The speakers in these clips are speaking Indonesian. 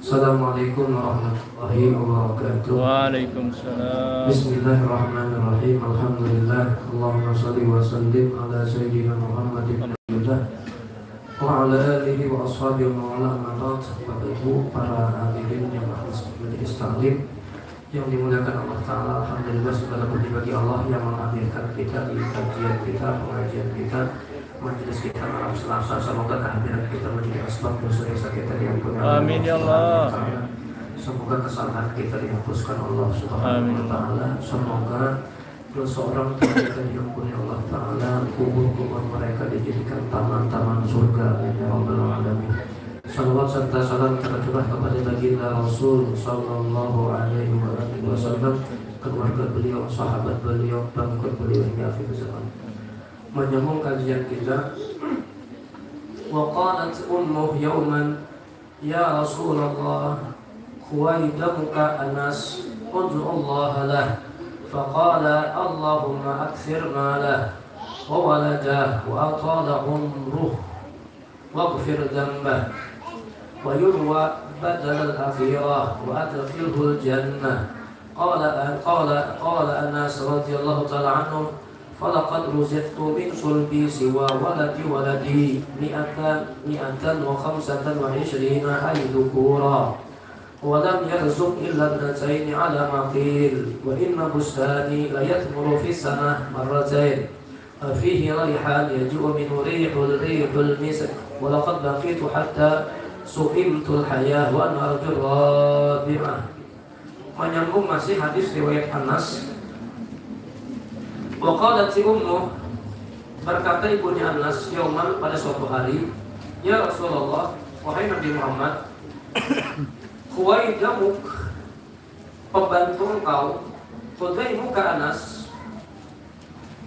Assalamualaikum warahmatullahi wabarakatuh. Waalaikumsalam. Bismillahirrahmanirrahim. Alhamdulillah. Allahumma shalli wa sallim ala sayyidina Muhammadin wa ala alihi wa ashabihi wa ala amanat. Bapak Ibu para hadirin yang majelis taklim yang dimuliakan Allah Ta'ala. Alhamdulillah segala puji bagi Allah yang menghadirkan kita di kajian kita, pengajian kita, majelis kita malam Selasa. Semoga kehadiran kita menjadi asbab dosa-dosa kita diampuni. Amin ya Allah. Semoga kesalahan kita dihapuskan Allah Subhanahu wa Ta'ala. Semoga dosa orang tua kita diampuni Allah Ta'ala. Kubur-kubur mereka dijadikan taman-taman surga. Ya Rabbal Alamin. Salawat serta salam tercurah kepada baginda Rasul Sallallahu Alaihi Wasallam, keluarga beliau, sahabat beliau, pengikut beliau hingga akhir zaman. Menyambung kajian kita. Wa qalat ummuh yawman ya Rasulullah khuwaidamuka Anas ud'u Allah lah. Faqala Allahumma akthir malah wa waladah wa atala umruh waghfir dhanbah wa yurwa badal al-akhirah wa adkhilhu al-jannah. Qala Anas radhiyallahu ta'ala anhu falaqad ruzqtu min sulbi siwa waladi mi'atan wa khamsatan wa ishrina haydukura wa lam yarzuq illa ibnatayn ala ma qil wa inna bustani la yathmuru fi sanah marratain fihi rayhan yaji'u minhu rihul misk wa laqad baqitu hatta su'imtul hayah wa narjur rabi'ah. Menyambung masih hadis riwayat Anas. Wa qalat ummuh, berkata ibunya Anas yauman pada suatu hari, ya Rasulullah, wahai Nabi Muhammad, khuwaidamuk, pembantu engkau, khudaimuka Anas.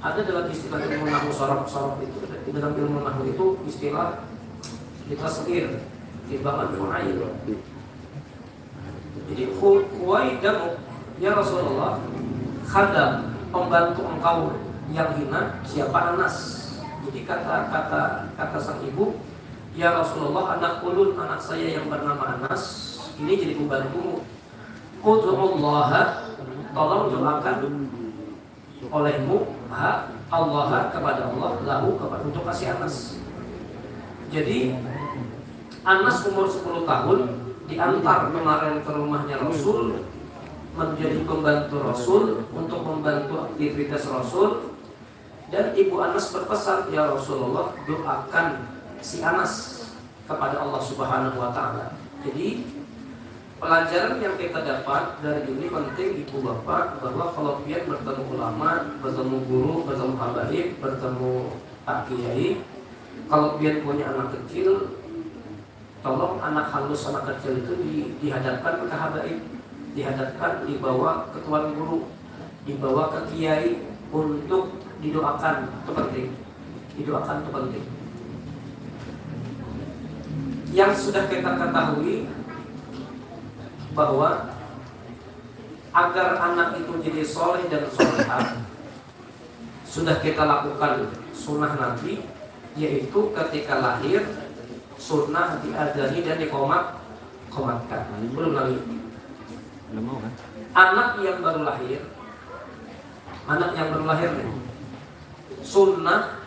Ada dalam istilah ilmu nahwu sorok itu, di dalam ilmu nahwu itu istilah ditasghir, timbangan fu'ail. Jadi khuwaidamuk, ya Rasulullah, khadam, pembantu engkau yang hina siapa? Anas. Jadi kata sang ibu, ya Rasulullah, anak ulun, anak saya yang bernama Anas ini jadi pembantumu. Ud'ullah, tolong doakan olehmu Allah kepada Allah lahu kepada untuk kasih Anas. Jadi Anas umur 10 tahun diantar kemarin ke rumahnya Rasul menjadi pembantu Rasul untuk membantu aktivitas Rasul, dan ibu Anas berpesan, ya Rasulullah, doakan si Anas kepada Allah Subhanahu wa Ta'ala. Jadi pelajaran yang kita dapat dari ini penting ibu bapak, bahwa kalau pian bertemu ulama, bertemu guru, bertemu habaib, bertemu pak kiai, kalau pian punya anak kecil, tolong anak halus anak kecil itu dihadapkan ke habaib, dihadapkan, dibawa ke tuan guru, dibawa ke kiai untuk didoakan. Itu penting. Didoakan itu penting. Yang sudah kita ketahui bahwa agar anak itu jadi soleh dan solehah, sudah kita lakukan sunnah Nabi, yaitu ketika lahir sunnah diadani dan dikomatkan. Belum lagi anak yang baru lahir nih, sunnah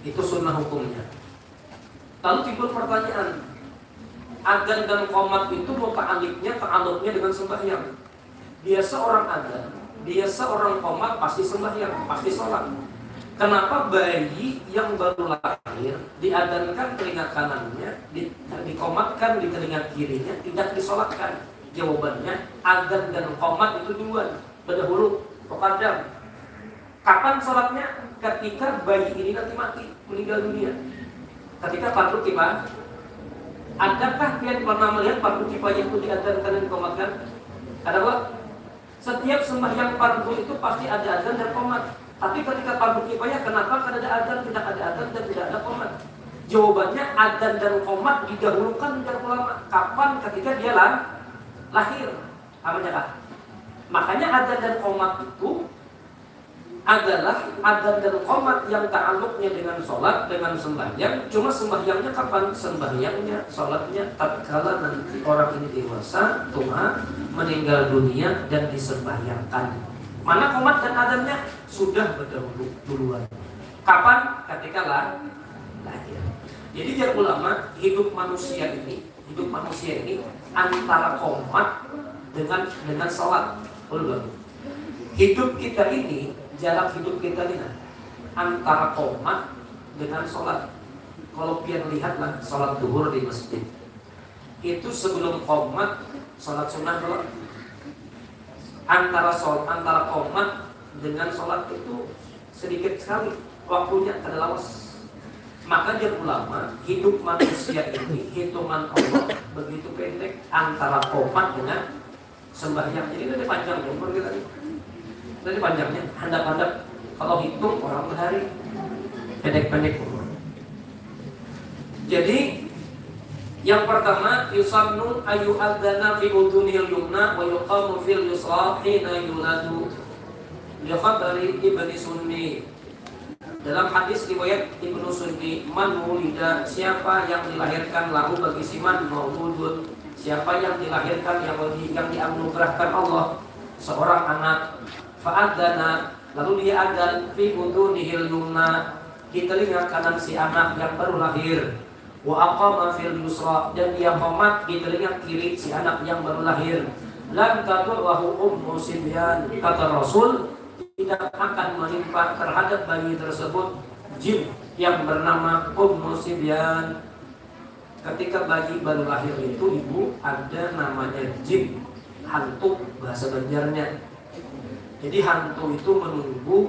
itu sunnah hukumnya. Lalu timbul pertanyaan, adzan dan qomat itu ta'alluqnya dengan sembahyang. Biasa orang adzan, biasa orang qomat pasti sembahyang, pasti sholat. Kenapa bayi yang baru lahir diadzankan telinga kanannya, dikomatkan di telinga kirinya, tidak disolatkan? Jawabannya, adzan dan qomat itu duluan, berdahulu, muqaddam. Kapan sholatnya? Ketika bayi ini nanti mati, meninggal dunia. Ketika fardu kifayah. Adakah kalian pernah melihat fardu kifayah itu diadzankan dan dikomatkan? Ada apa? Setiap sembahyang fardu itu pasti ada adzan dan qomat. Tapi ketika fardu kifayah, kenapa kan ada adzan, tidak ada adzan dan tidak ada qomat? Jawabannya, adzan dan qomat didahulukan dari ulama. Kapan? Ketika dia lahir. Makanya adzan dan qomat itu adalah adzan dan qomat yang ta'alluqnya dengan sholat, dengan sembahyang. Cuma sembahyangnya kapan? Sembahyangnya, sholatnya tatkala nanti orang ini dewasa, tua, meninggal dunia dan disembahyangkan. Mana qomat dan adzannya? Sudah berdahulu duluan. Kapan? Ketika lahir. Jadi dia ulama, hidup manusia ini antara qomat dengan sholat. Hidup kita ini, jarak hidup kita ini antara qomat dengan sholat. Kalau pian lihatlah sholat duhur di masjid, itu sebelum qomat sholat sunnah dulu. Antara qomat dengan sholat itu sedikit sekali waktunya, kada lawas. Maka dia ulama, hidup manusia ini hitungan Allah begitu pendek antara qomat dengan sembahyang. Jadi itu panjang umur kita ini. Jadi panjangnya handap-handap kalau hitung orang berhari, pendek-pendek umur. Jadi yang pertama, yusannu ayu adzana fi udhunil yumna wa yuqamu fil yusra hina yuladu. Lihat dari Ibnu Sunni. Dalam hadis riwayat Ibnu Sunni, man wulida, siapa yang dilahirkan lahu bagi siman mauludun, siapa yang dilahirkan yang dianugerahkan Allah seorang anak, fa'adzana, lalu dia adzan fi udhunihil yumna, di telinga kanan si anak yang baru lahir, wa aqama fil yusra, dan dia qomat di telinga kiri si anak yang baru lahir. Lam tadurruhu ummu sibyan, kata Rasul, tidak akan menimpa terhadap bayi tersebut jin yang bernama ummu sibyan. Ketika bayi baru lahir itu ibu ada namanya jin, hantu bahasa Banjarnya. Jadi hantu itu mengganggu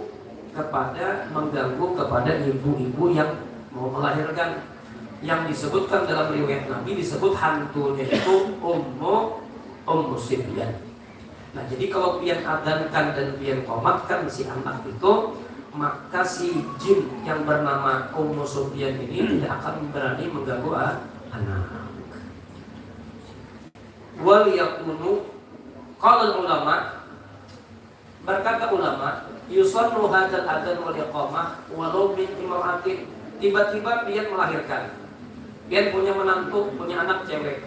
kepada ibu-ibu yang mau melahirkan. Yang disebutkan dalam riwayat Nabi disebut hantunya itu ummu sibyan. Nah, jadi kalau pian adzankan dan pian qomatkan si anak itu, maka si jin yang bernama ummu sibyan ini tidak akan berani mengganggu anak. Wal yakunu, qala ulama, berkata ulama, yusannu hadzal adzan wal iqamah walau min imra'atin. Tiba-tiba dia melahirkan. Dia punya menantu, punya anak cewek,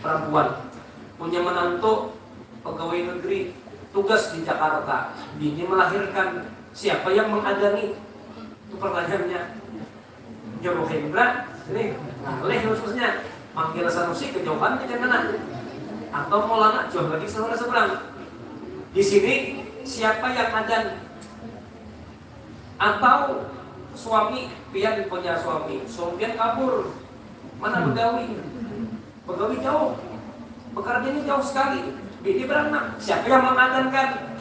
perempuan. Punya menantu pegawai negeri, tugas di Jakarta. Bini melahirkan. Siapa yang mengadani? Itu pertanyaannya. Joko Hendra, ini oleh khususnya manggil Sanusi kejauhan ke mana? Atau Maulana jauh lagi seberang. Di sini siapa yang adzan? Atau suami pian punya suami pian kabur, mana pegawai jauh, pekerjaannya jauh sekali, bini beranak, siapa yang mengadzankan?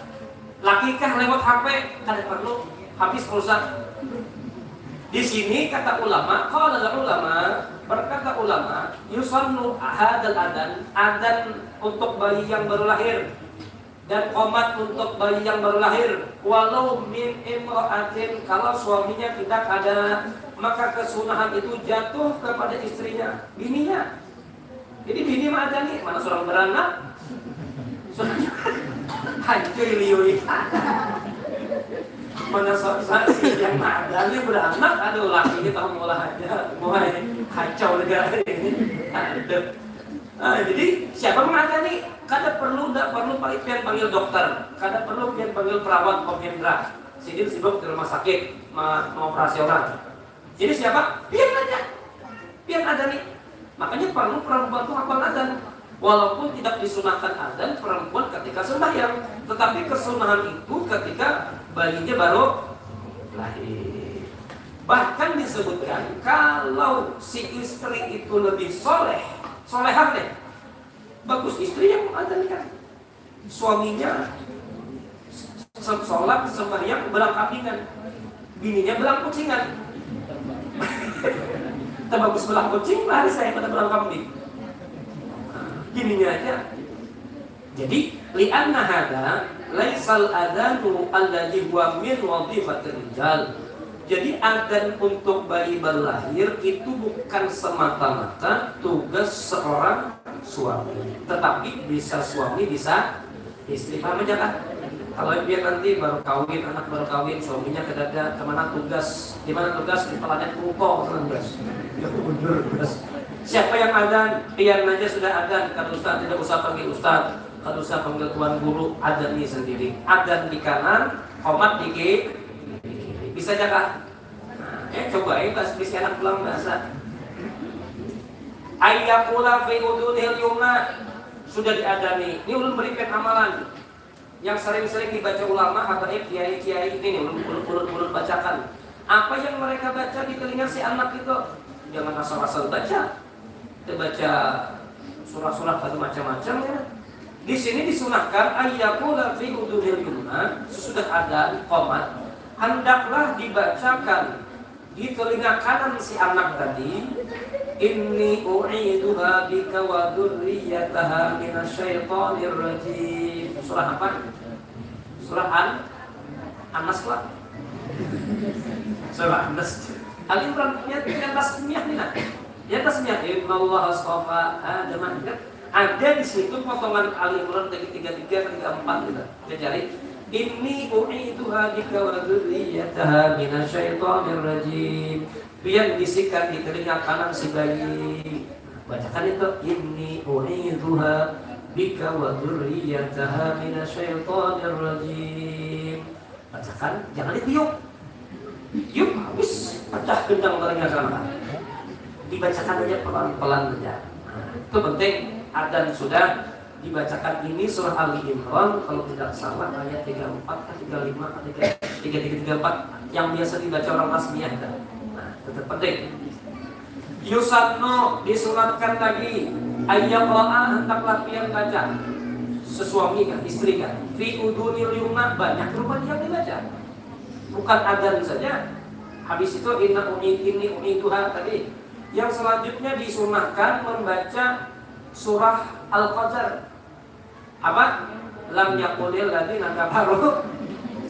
Lakikah lewat HP? Kada perlu, habis pulsa. Di sini kata ulama, berkata ulama, yusannu hadzal adzan untuk bayi yang baru lahir dan qomat untuk bayi yang baru lahir, walau min imra'atin, kalau suaminya tidak ada, maka kesunahan itu jatuh kepada istrinya, bininya. Jadi bini mah ada nih, mana seorang beranak, hancur liui. Mana seorang yang ada nih beranak, aduh laki kita mau olah aja, mulai kacau negara ini. Jadi siapa mengadani? Kada perlu pian panggil dokter, kada perlu pian panggil perawat pemhendra. Sidin sibuk di rumah sakit mau operasi orang. Jadi siapa? Pian aja, pian adani. Makanya perlu perempuan itu hafal adzan. Walaupun tidak disunahkan adzan perempuan ketika sembahyang, tetapi kesunahan itu ketika bayinya baru lahir. Bahkan disebutkan kalau si istri itu lebih solehah deh, bagus istri yang mengadzankan. Suaminya sholat sembahyang belang kambingan, bininya belang kucingan. Terbagus belang kucing, lari saya pada belang kambing. Bininya aja. Jadi li'anna hada laisal adanu alladhi huwa min wadhifatir rijal. Jadi adzan untuk bayi baru lahir itu bukan semata-mata tugas seorang suami, tetapi bisa suami bisa istri. Paham aja kan? Kalau dia nanti baru kawin, anak baru kawin, suaminya kedada kemana tugas, di mana tugas di planet Pluto tugas. Ya bener tugas. Siapa yang adzan? Pian aja sudah adzan. Kalau ustaz tidak usah panggil ustaz, kalau usah panggil tuan guru, adzan ini sendiri. Adzan di kanan, qomat di kiri. Bisa aja kah? Nah, coba kasih anak pulang bahasa. Ayyakula fi udunil yumna sudah diadani. Ini ulun berikan amalan yang sering-sering dibaca ulama, habaib, kiai-kiai ini ulun bacakan. Apa yang mereka baca di telinga si anak itu, jangan asal-asal baca. Kita baca surah-surah atau macam-macam ya. Di sini disunahkan ayyakula fi udunil yumna, sesudah ada qomat, hendaklah dibacakan di telinga kanan si anak tadi, inni u'iduha bika wa dzurriyyataha minasyaitonir rajim. Surah apa? Surah An-Nas lah. Surah An-Nas. Al-Imran punya tasmiyah nih nah. Ya tasmiyah innallaha astafa Adam. Ada di situ potongan Al-Imran 33 34 gitu. Kita cari inni u'iduha bika wa dzurriyyataha minasyaitonir rajim. Biar bisikan di telinga kanan si bayi. Bacakan itu inni u'iduha bika wa dzurriyyataha minasyaitonir rajim. Bacakan, jangan ditiup. Tiup habis pecah gendang telinga kanan. Dibacakan aja pelan-pelan saja. Itu penting. Adzan sudah dibacakan ini surah Ali Imran kalau tidak salah ayat 34 35 33 34 yang biasa dibaca orang tasbih. Nah, itu penting. Yusanno disunatkan lagi ayyaqra'a hendaklah pian baca sesuami kan istri kan fi udunil yumna banyak rupanya yang dibaca. Bukan adzan saja. Habis itu inna u'ituha tadi. Yang selanjutnya disunahkan membaca surah Al-Qadar. Apa? Lam yaqulil ladzina kafaru.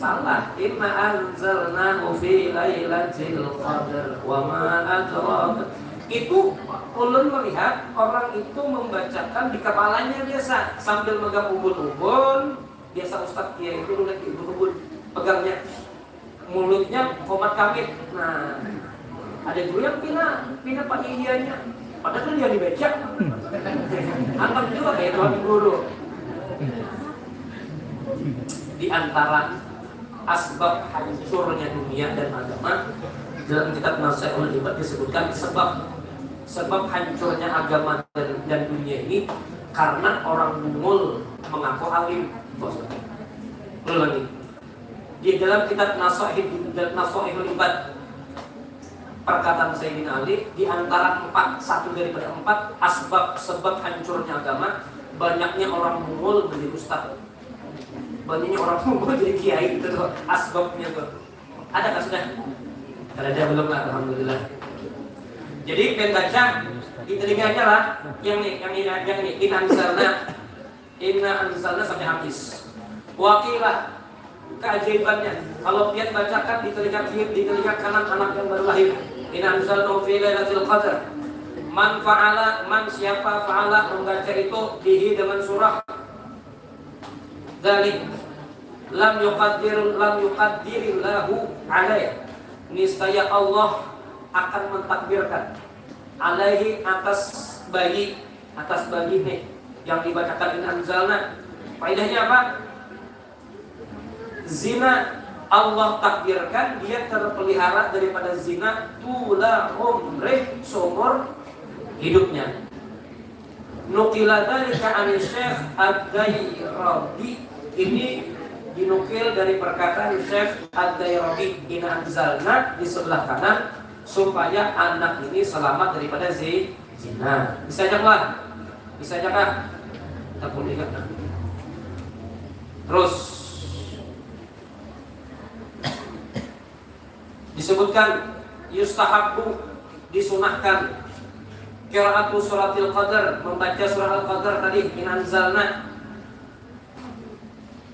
Salah. Inna anzalnahu fi lailatul qadar wa ma adraka. Itu ulun melihat orang itu membacakan di kepalanya biasa sambil megang ubun-ubun. Biasa ustaz kiai itu lihat ubun-ubun pegangnya. Mulutnya komat kamit. Nah, ada juga yang pindah panidianya. Padahal dia dibaca. Antam juga kayak tuan guru. Di antara asbab hancurnya dunia dan agama dalam kitab Nasihatul Ibad disebutkan sebab hancurnya agama dan dunia ini karena orang bungul mengaku alim. Ulangi. Di dalam kitab Nasihatul Ibad perkataan Sayyidina Ali di antara satu daripada 4 sebab hancurnya agama banyaknya orang mungul menjadi ustaz, banyaknya orang mungul jadi kiai itu tuh asbabnya tuh. Ada kan sudah? Kalau ada belum lah, alhamdulillah. Jadi penbaca di telinganya lah yang ini inna anzalna sampai habis. Wakilah keajaibannya kalau pian bacakan di telinga kiri, di telinga kanan anak yang baru lahir. Inna anzalnahu fi lailatul qadar. Man siapa fa'ala membaca itu bihi dengan surah dzalik lam yuqaddirillahu alaih. Niscaya Allah akan mentakbirkan alaihi atas bayi nih yang dibacakan in anzalna. Faedahnya apa? Zina Allah takdirkan dia terpelihara daripada zina tula umrih seumur hidupnya. Nukila dzalika an Syekh Ad-Dairabi. Ini dinukil dari perkataan Syekh Ad-Dairabi in anzalna di sebelah kanan supaya anak ini selamat daripada zina. Bisa aja lah. Bisa aja kan? Tak boleh ingat. Terus disebutkan yustahabbu disunahkan qiraatu suratil qadar membaca surah al-qadar tadi in anzalna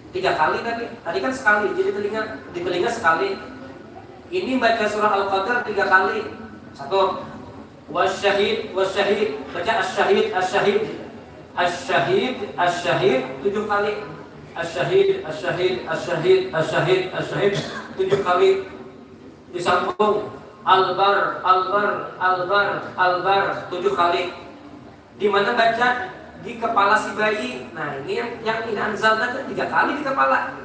3 kali tadi kan sekali jadi di telinga sekali. Ini baca surah al-qadar 3 kali. 1 wasyahid baca asyahid 7 kali. asyahid, asyahid, asyahid, asyahid, asyahid 7 kali. Disambung albar, albar, albar, albar 7 kali. Di mana baca? Di kepala si bayi. Nah ini yang inanzalna 3 kali di kepala.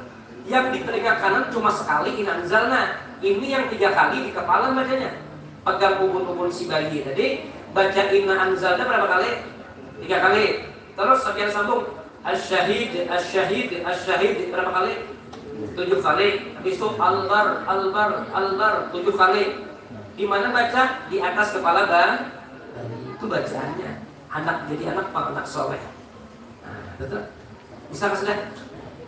Yang di telinga kanan cuma sekali inanzalna. Ini yang 3 kali di kepala bacanya. Pegang ubun-ubun si bayi tadi. Baca inna anzalna berapa kali? 3 kali. Terus sekian sambung asyahid, asyahid, asyahid berapa kali? 7 kali. Habis itu albar, albar, albar 7 kali. Di mana baca? Di atas kepala bayi. Itu bacaannya. Anak jadi anak pak anak soleh. Nah, betul. Bisa nggak sudah?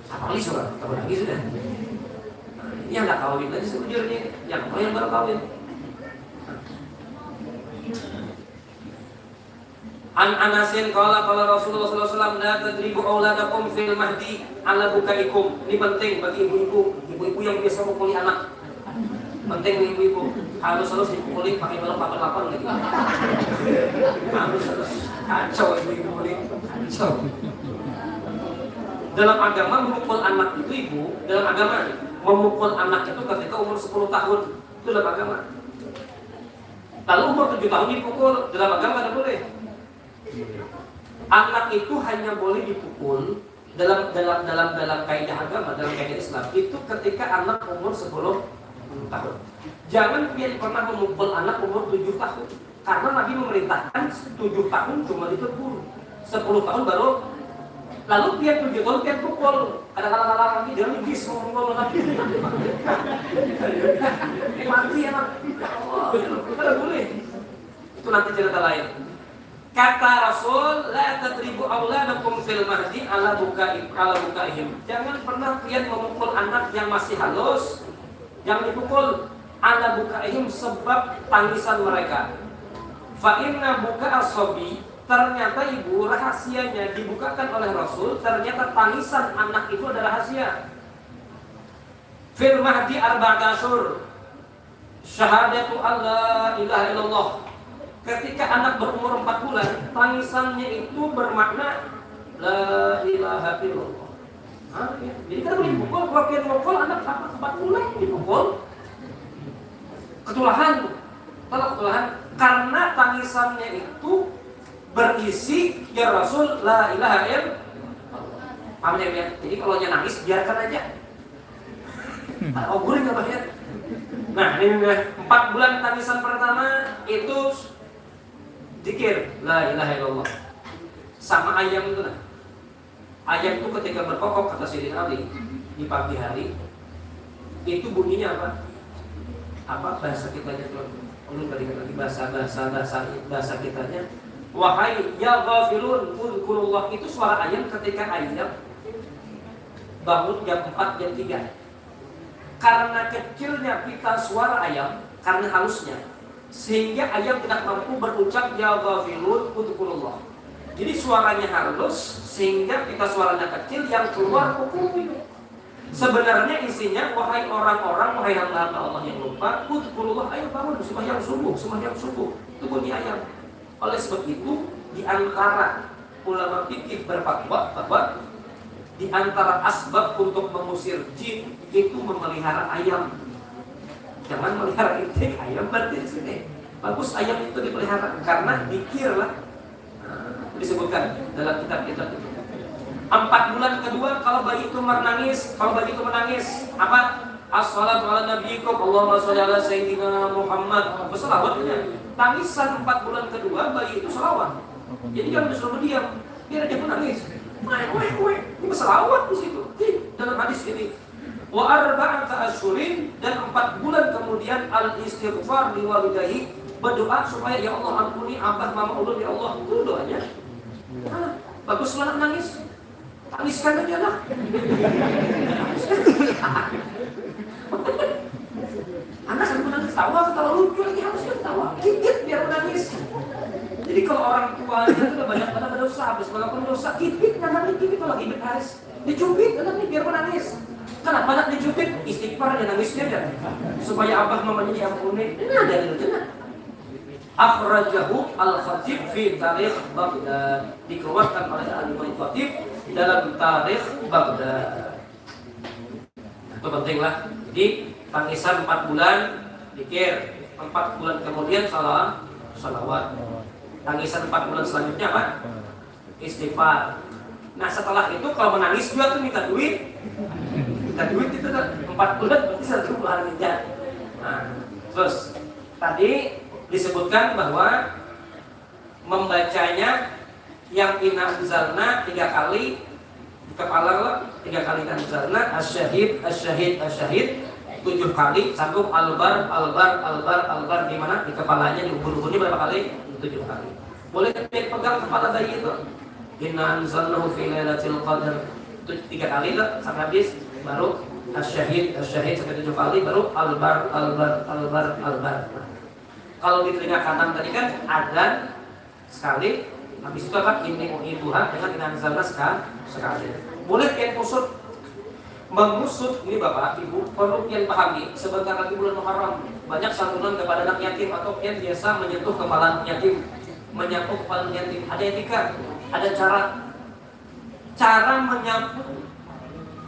Apalagi sudah, tahun lagi sudah. Nah, ini yang nggak kawin lagi sebenarnya, yang baru kawin. An Anasin qala Rasulullah sallallahu alaihi wasallam la tadribu auladakum fil mahdi ala bukaikum. Ini penting bagi ibu-ibu yang biasa memukuli anak. Penting ibu-ibu harus dipukuli pakai balok 88 lagi. Harus kacau ibu-ibu ini, kacau. Dalam agama memukul anak itu ibu, dalam agama memukul anak itu ketika umur 10 tahun itu dalam agama. Lalu umur 7 tahun dipukul dalam agama tidak boleh. Anak itu hanya boleh dipukul dalam kaidah agama, dalam kaidah Islam itu ketika anak umur 10 tahun. Jangan pian pernah memukul anak umur 7 tahun. Karena Nabi memerintahkan 7 tahun cuma dipukul. 10 tahun baru. Lalu pian 7 tahun pian pukul. Kadang-kadang lagi dia ngis ngomong Nabi. Mati anak. Ya Allah, tidak boleh. Itu nanti cerita lain. Kata Rasul, la tadribu auladakum fil mahdi ala bukaihim. Jangan pernah pian memukul anak yang masih halus. Jangan dipukul ala bukaihim sebab tangisan mereka. Fa inna buka as-sobi, ternyata ibu rahasianya dibukakan oleh Rasul. Ternyata tangisan anak itu adalah rahasia. Fil mahdi arba'ata asyhur, syahadatu alla ilaha illallah. Ketika anak berumur 4 bulan, tangisannya itu bermakna la ilaha illallah. Ya. Jadi kan boleh dipukul, kalau mukul anak 4 bulan dipukul. Ketulahan, karena tangisannya itu berisi ya Rasul la ilaha illallah. Paham ya? Jadi kalau dia nangis biarkan aja. Guring apa ya? Nah, ini 4 bulan tangisan pertama itu zikir la ilaha illallah. Sama ayam itu nah. Ayam itu ketika berkokok kata Sayyidina Ali di pagi hari itu bunyinya apa? Apa bahasa kitanya tuh? Lagi bahasa kitanya. Wahai ya ghafilun udhkurullah, itu suara ayam ketika ayam bangun jam 4 jam 3. Karena kecilnya pita suara ayam, karena halusnya, sehingga ayam tidak mampu berucap ya ghafilun udhkurullah. Jadi suaranya halus sehingga pita suaranya kecil, yang keluar kuku. Sebenarnya isinya wahai orang-orang, wahai hamba-hamba Allah yang lupa, udhkurullah, ayo bangun sembahyang subuh. Itu bunyi ayam. Oleh sebab itu di antara ulama fikih berfatwa bahwa di antara asbab untuk mengusir jin itu memelihara ayam. Jangan melihara itik, ayam berarti di sini. Bagus ayam itu dipelihara karena dikir lah. Disebutkan dalam kitab-kitab itu. 4 bulan kedua kalau bayi itu menangis, apa? As-salatu ala nabiyyikum Allahumma sholli ala sayyidina Muhammad. Berselawatnya. Tangisan 4 bulan kedua bayi itu selawat. Jadi jangan disuruh diam, biar dia menangis. Ini berselawat di situ. Dalam hadis ini. Wa arba'ata asyhurin, dan 4 bulan kemudian al-istighfar li walidayhi, berdoa supaya ya Allah ampuni abah mama ulun ya Allah. Itu doanya. Bagus lah nangis. Tangiskan aja lah. Anak kan menangis ketawa lucu lagi, harusnya ketawa. Gigit biar menangis. Jadi kalau orang tua itu udah banyak berdosa, habis melakukan dosa, gigit anaknya, gigit kalau gigit harus dicubit anaknya biar menangis. Kenapa anak dicubit? Istighfar dia nangisnya aja. Supaya abah mamanya diampuni. Ini ada di sana. Akhrajahu al-Khatib fi Tarikh Baghdad, dikeluarkan oleh Al-Imam Khatib dalam tarikh Baghdad. Itu penting lah. Jadi tangisan 4 bulan zikir, 4 bulan kemudian salawat. Tangisan 4 bulan selanjutnya apa? Istighfar. Nah setelah itu kalau menangis juga tuh minta duit itu kan 4 bulan berarti 1 bulan aja. Nah, terus tadi disebutkan bahwa membacanya yang inna anzalna 3 kali di kepala lah, 3 kali anzalna, asyahid 7 kali, sambung albar di mana? Di kepalanya, di ubun-ubunnya berapa kali? 7 kali. Boleh pegang kepala bayi itu. Inna anzalnahu fi lailatul qadar. Itu 3 kali lah sampai habis, baru asyahid sampai 7 kali, baru albar. Kalau di telinga kanan tadi kan adzan sekali, habis itu apa? Inni u'iduha dengan inna anzalna sekali. Boleh yang mengusut ini Bapak Ibu perlu yang pahami. Sebentar lagi bulan Muharram, banyak santunan kepada anak yatim atau yang biasa menyentuh kepala anak yatim, menyapu kepala anak yatim. Ada etika, ada cara menyapu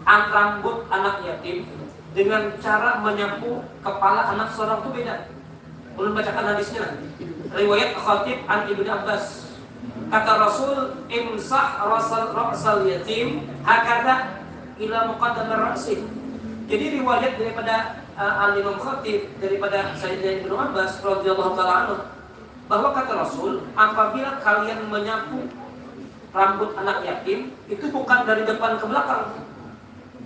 rambut anak yatim dengan cara menyapu kepala anak seorang itu beda. Belum bacakan hadisnya. Riwayat Khatib an Ibnu Abbas. Kata Rasul, imsah rasal yatim hakada ila muqaddam ar-ra'si. Jadi riwayat daripada Al-Imam Khatib daripada Sayyidina Ibnu Abbas radhiyallahu taala anhu bahwa kata Rasul, apabila kalian menyapu rambut anak yatim itu bukan dari depan ke belakang.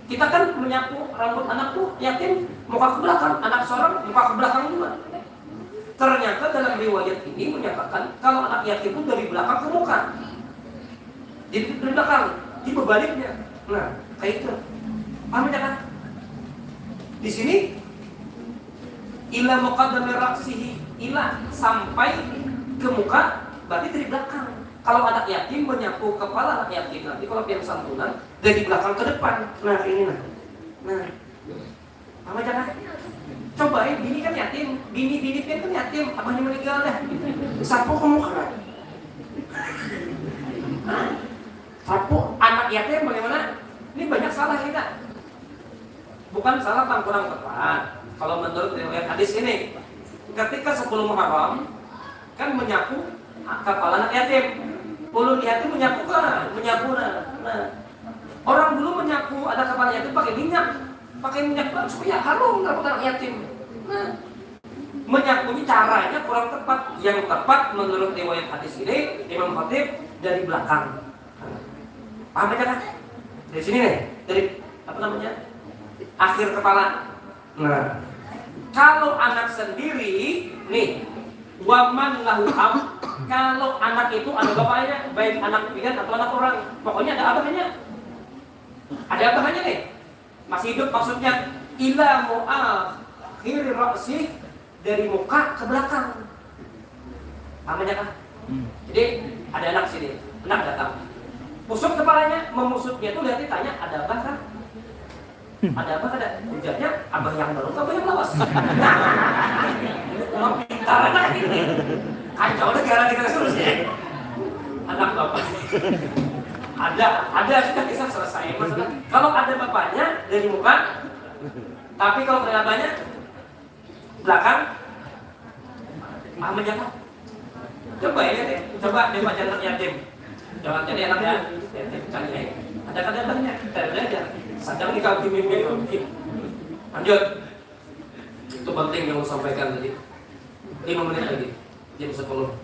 Kita kan menyapu rambut anak tuh yatim muka ke belakang, anak seorang muka ke belakang juga. Ternyata dalam riwayat ini menyatakan kalau anak yatim itu dari belakang ke muka. Jadi dari belakang, di bebaliknya. Nah, kayak itu. Paham ya kan? Di sini ila muqaddami ra'sihi, ila sampai ke muka berarti dari belakang. Kalau anak yatim menyapu kepala anak yatim, nanti kalau pian santunan dari belakang ke depan. Nah, ini nah. Paham ya kan? Cobain, bini kan yatim, bini pian kan yatim, abahnya meninggal dah. Sapu ke muka. Sapu anak yatim bagaimana? Ini banyak salah kita. Bukan salah bang, kurang tepat. Kalau menurut riwayat hadis ini, ketika 10 Muharram kan menyapu kepala anak yatim. Ulun yatim menyapu kan, Nah, orang dulu menyapu ada kepala yatim pakai minyak baru supaya harum rambut anak yatim. Nah, menyapunya caranya kurang tepat. Yang tepat menurut riwayat hadis ini Imam Khatib dari belakang. Paham aja kan? Dari sini nih, dari akhir kepala. Nah, kalau anak sendiri nih, waman lahu ab, kalau anak itu ada bapaknya, baik anak pidan atau anak orang, pokoknya ada abahnya. Ada abahnya nih, masih hidup maksudnya. Ila mu'akhir ra'si, dari muka ke belakang. Paham aja kan? Jadi ada anak sini, anak datang. Musut kepalanya, memusutnya itu lihat tanya, ada apa kan? Ada apa ada? Ujarnya, abah yang baru, abah yang lawas. Nah, pintar anak ini. Kacau negara kita suruh sih. Anak bapak. Ada sudah kisah selesai masalah. Kalau ada bapaknya dari muka, tapi kalau ternyatanya belakang, menjaga. Coba ya deh, coba dia baca anak yatim. Jangan jadi anaknya yatim, cari. Ada kadang-kadangnya, kita belajar. Sadang di kaki mimpi. Lanjut. Itu penting yang saya sampaikan tadi. 5 menit lagi, jam 10.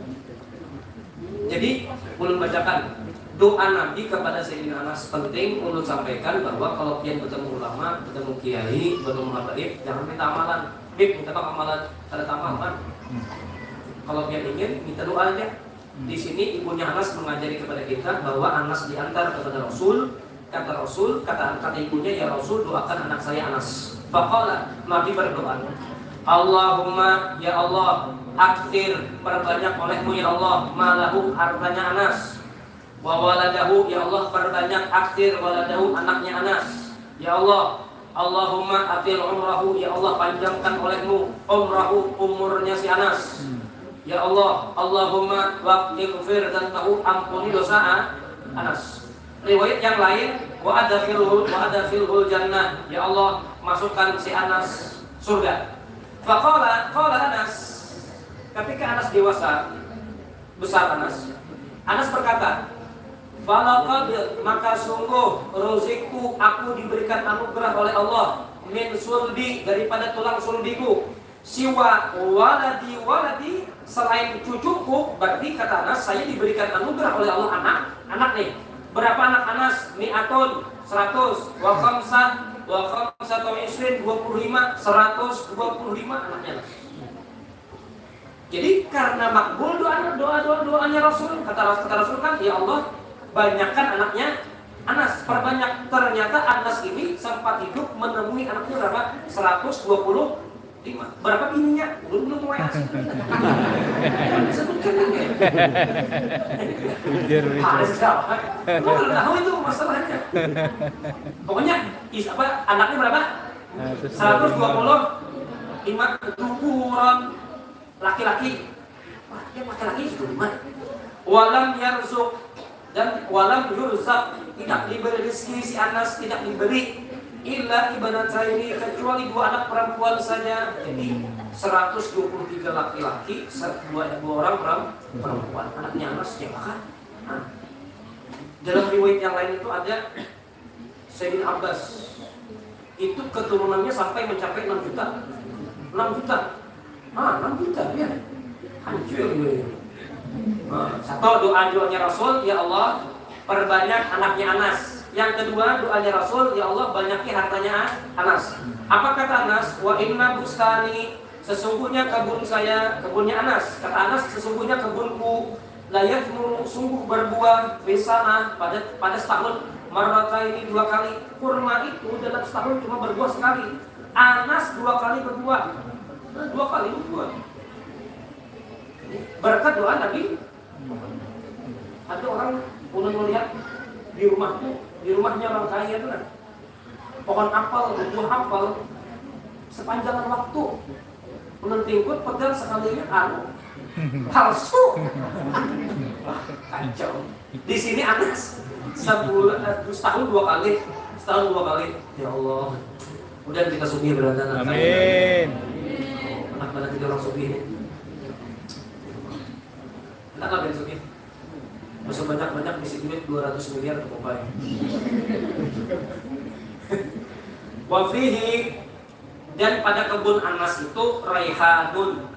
Jadi, ulun bacakan doa Nabi kepada Sayyidina Anas. Penting ulun sampaikan bahwa kalau pian bertemu ulama, bertemu kiai, bertemu habaib, jangan minta amalan. Minta amalan, ada amalan. Kalau pian ingin, minta doa aja. Di sini ibunya Anas mengajari kepada kita bahwa Anas diantar kepada Rasul. Kata Rasul, kata ibunya, ya Rasul, doakan anak saya Anas. Faqala, Nabi berdoa, Allahumma, ya Allah, akthir, perbanyak olehmu ya Allah, malahu, hartanya Anas. Wa waladahu, ya Allah, perbanyak akthir waladahu, anaknya Anas. Ya Allah, Allahumma atil umrahu, ya Allah, panjangkan olehmu umrahu, umurnya si Anas. Ya Allah, Allahumma waqtighfir dan tahu ampuni dosa Anas. riwayat yang lain, wa adkhilhul jannah, ya Allah masukkan si Anas surga. Faqala Anas, ketika Anas dewasa, besar Anas berkata, falaqad, maka sungguh rozikku, aku diberikan anugerah oleh Allah, min sulbi, daripada tulang sulbiku, siwa waladi, selain cucuku. Berarti kata Anas, saya diberikan anugerah oleh Allah anak nih. Berapa anak Anas? Mi'atun, 100, wa khamsah 25, 125 anaknya Anas. Jadi karena makbul doanya Rasul, kata Rasul kan, ya Allah banyakkan anaknya Anas, perbanyak. Ternyata Anas ini sempat hidup menemui anaknya berapa? 125. Berapa bininya? Belum WA. Sebutkan ya. Harus jawab. Belum tahu itu masalahnya. Pokoknya anaknya berapa? 125 ukuran laki-laki. Wah, dia laki-laki itu gimana? Walam yarzuk, dan walam yurzak, tidak diberi rezeki si Anas, tidak diberi illa ibnataini, kecuali 2 anak perempuan saja. Jadi 123 laki-laki, 2 orang perempuan. Anaknya Anas siapa kan? Dalam riwayat yang lain itu ada Sayyidina Abbas, itu keturunannya sampai mencapai 6 juta. 6 juta ya. Hancur gitu. Satu, doanya Rasul, ya Allah perbanyak anaknya Anas. Yang kedua, doanya Rasul, ya Allah banyaki hartanya Anas. Apa kata Anas? Wa inna bustani, sesungguhnya kebun saya, kebunnya Anas. Kata Anas, sesungguhnya kebunku layak sungguh berbuah fisana pada setahun, marrataini 2 kali. Kurma itu dalam setahun cuma berbuah sekali. Anas 2 kali berbuah. 2 kali berbuah. Berkat doa Nabi. Ada orang ulun melihat di rumahnya orang kaya itu kan, pohon apel, buah apel sepanjang waktu. Ulun tingkut pegang sekalinya palsu. Kacau. Di sini Anas setahun 2 kali. Ya Allah. Kemudian kita sugih berada. Amin. Anak mana 3 orang sugih. Kita nggak bisa sugih. Masuk banyak isi duit 200 miliar cukup baik. Wafihi, dan pada kebun Anas itu raihanun,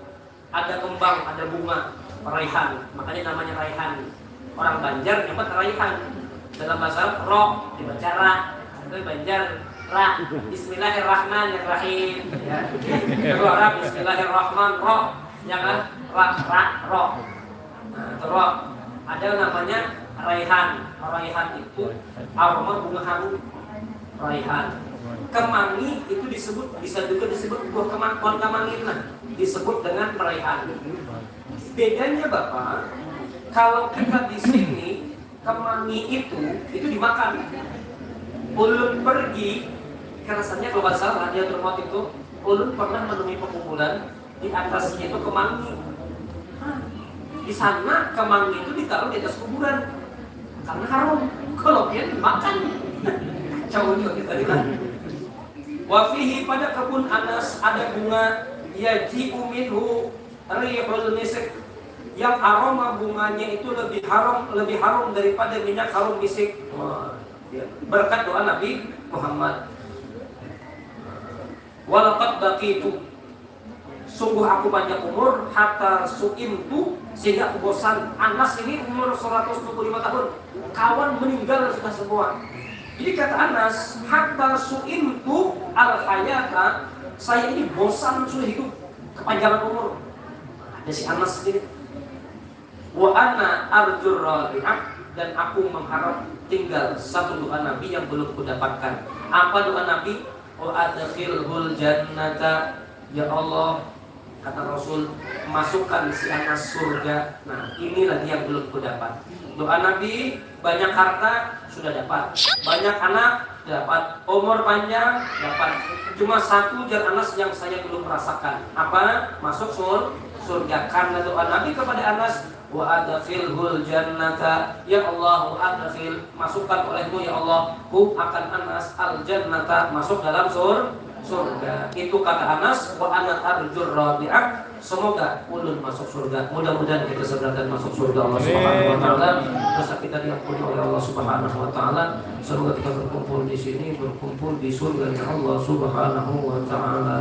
ada kembang, ada bunga raihan, makanya namanya raihan. Orang Banjar nyebut raihan. Dalam bahasa Arab roh dibaca ra, itu Banjar ra. Bismillahirrahmanirrahim. Ya. Kalau Arab Bismillahirrahmanirrahim roh, ya kan? Ra roh. Nah, roh. Ada namanya raihan. Raihan itu aroma bunga harum. Raihan. Kemangi itu bisa juga disebut buah kemangi lah. Disebut dengan raihan. Bedanya Bapak, kalau kita di sini kemangi itu dimakan. Ulun pergi, rasanya kalau nggak salah dia termot itu, ulun pernah menemui pekumpulan di atasnya itu kemangi. Di sana kemangi itu ditaruh di atas kuburan karena harum. Kalau dia dimakan, jauh juga kita lihat. Wafihi, pada kebun Anas ada bunga yaji'u minhu rihul misik, yang aroma bunganya itu lebih harum daripada minyak harum misik. Berkat doa Nabi Muhammad. Walaqad baqitu, sungguh aku panjang umur, hatta su'imtu, sehingga aku bosan. Anas ini umur 125 tahun, kawan meninggal sudah semua. Jadi kata Anas, hatta su'imtu al-hayata, saya ini bosan sudah hidup, kepanjangan umur. Ada si Anas ini. Wa ana arjur rabi'ah, dan aku mengharap tinggal satu doa Nabi yang belum kudapatkan. Apa doa Nabi? Wa adkhilhul jannata, ya Allah, kata Rasul, masukkan si Anas surga. Nah, ini lagi yang belum kudapat. Doa Nabi, banyak harta sudah dapat, banyak anak dapat, umur panjang dapat. Cuma satu jar Anas yang saya belum merasakan. Apa? Masuk surga. Karena doa Nabi kepada Anas, wa adkhilhul jannata, ya Allah wa adkhil, masukkan olehmu ya Allah hu akan Anas al jannata, masuk dalam surga. Itu kata Anas, wa ana arjur rabi'ah, semoga ulun masuk surga. Mudah-mudahan kita segera masuk surga Allah Subhanahu wa taala. Dosa kita diampuni oleh Allah Subhanahu wa taala. Semoga kita berkumpul di sini, berkumpul di surga Allah Subhanahu wa taala.